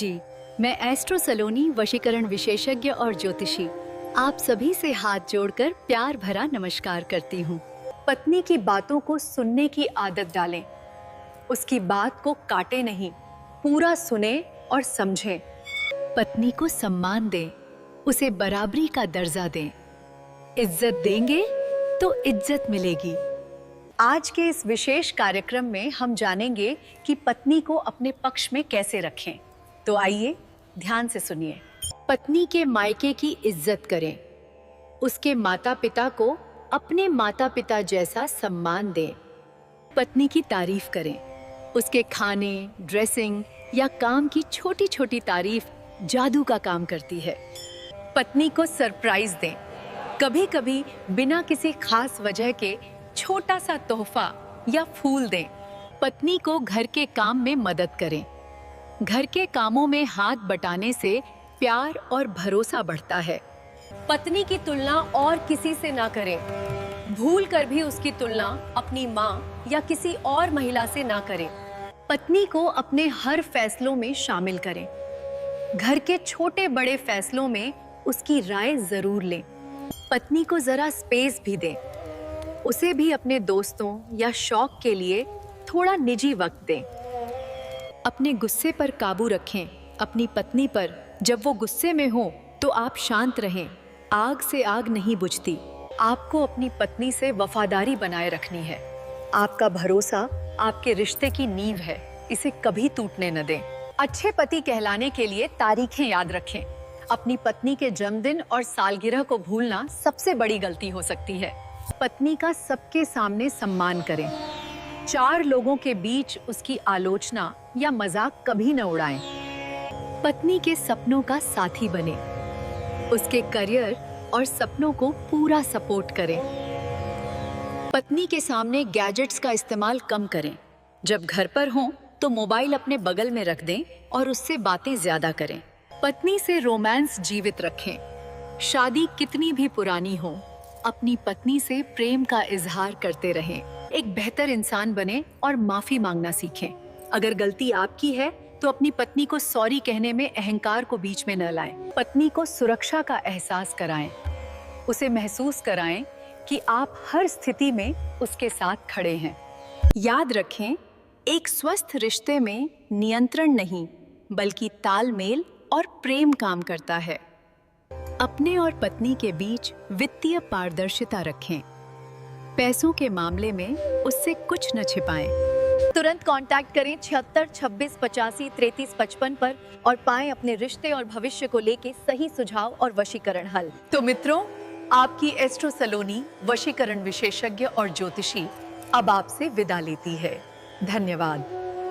जी, मैं एस्ट्रो सलोनी वशीकरण विशेषज्ञ और ज्योतिषी आप सभी से हाथ जोड़कर प्यार भरा नमस्कार करती हूँ। पत्नी की बातों को सुनने की आदत डालें। उसकी बात को काटे नहीं, पूरा सुने और समझें। पत्नी को सम्मान दें, उसे बराबरी का दर्जा दें। इज्जत देंगे तो इज्जत मिलेगी। आज के इस विशेष कार्यक्रम में हम जानेंगे कि पत्नी को अपने पक्ष में कैसे रखें। तो आइए ध्यान से सुनिए। पत्नी के मायके की इज्जत करें। उसके माता पिता को अपने माता पिता जैसा सम्मान दें। पत्नी की तारीफ करें। उसके खाने, ड्रेसिंग या काम की छोटी छोटी तारीफ जादू का काम करती है। पत्नी को सरप्राइज दें। कभी कभी बिना किसी खास वजह के छोटा सा तोहफा या फूल दें। पत्नी को घर के काम में मदद करें। घर के कामों में हाथ बटाने से प्यार और भरोसा बढ़ता है। पत्नी की तुलना और किसी से ना करें। भूल कर भी उसकी तुलना अपनी माँ या किसी और महिला से ना करें। पत्नी को अपने हर फैसलों में शामिल करें। घर के छोटे बड़े फैसलों में उसकी राय जरूर लें। पत्नी को जरा स्पेस भी दें। उसे भी अपने दोस्तों या शौक के लिए थोड़ा निजी वक्त दें। अपने गुस्से पर काबू रखें। अपनी पत्नी पर जब वो गुस्से में हो तो आप शांत रहें। आग से आग नहीं बुझती। आपको अपनी पत्नी से वफादारी बनाए रखनी है। आपका भरोसा आपके रिश्ते की नींव है, इसे कभी टूटने न दें। अच्छे पति कहलाने के लिए तारीखें याद रखें। अपनी पत्नी के जन्मदिन और सालगिरह को भूलना सबसे बड़ी गलती हो सकती है। पत्नी का सबके सामने सम्मान करें। 4 लोगों के बीच उसकी आलोचना या मजाक कभी न उड़ाएं। पत्नी के सपनों का साथी बने। उसके करियर और सपनों को पूरा सपोर्ट करें। पत्नी के सामने गैजेट्स का इस्तेमाल कम करें। जब घर पर हों तो मोबाइल अपने बगल में रख दें और उससे बातें ज्यादा करें। पत्नी से रोमांस जीवित रखें। शादी कितनी भी पुरानी हो, अपनी पत्नी से प्रेम का इजहार करते रहें। एक बेहतर इंसान बने और माफी मांगना सीखें। अगर गलती आपकी है तो अपनी पत्नी को सॉरी कहने में अहंकार को बीच में न लाएं। पत्नी को सुरक्षा का एहसास कराएं। उसे महसूस कराएं कि आप हर स्थिति में उसके साथ खड़े हैं। याद रखें, एक स्वस्थ रिश्ते में नियंत्रण नहीं बल्कि तालमेल और प्रेम काम करता है। अपने और पत्नी के बीच वित्तीय पारदर्शिता रखें। पैसों के मामले में उससे कुछ न छिपाएं। तुरंत कांटेक्ट करें 76 26 85 33 55 पर और पाएं अपने रिश्ते और भविष्य को लेके सही सुझाव और वशीकरण हल। तो मित्रों, आपकी एस्ट्रो सलोनी वशीकरण विशेषज्ञ और ज्योतिषी अब आपसे विदा लेती है। धन्यवाद।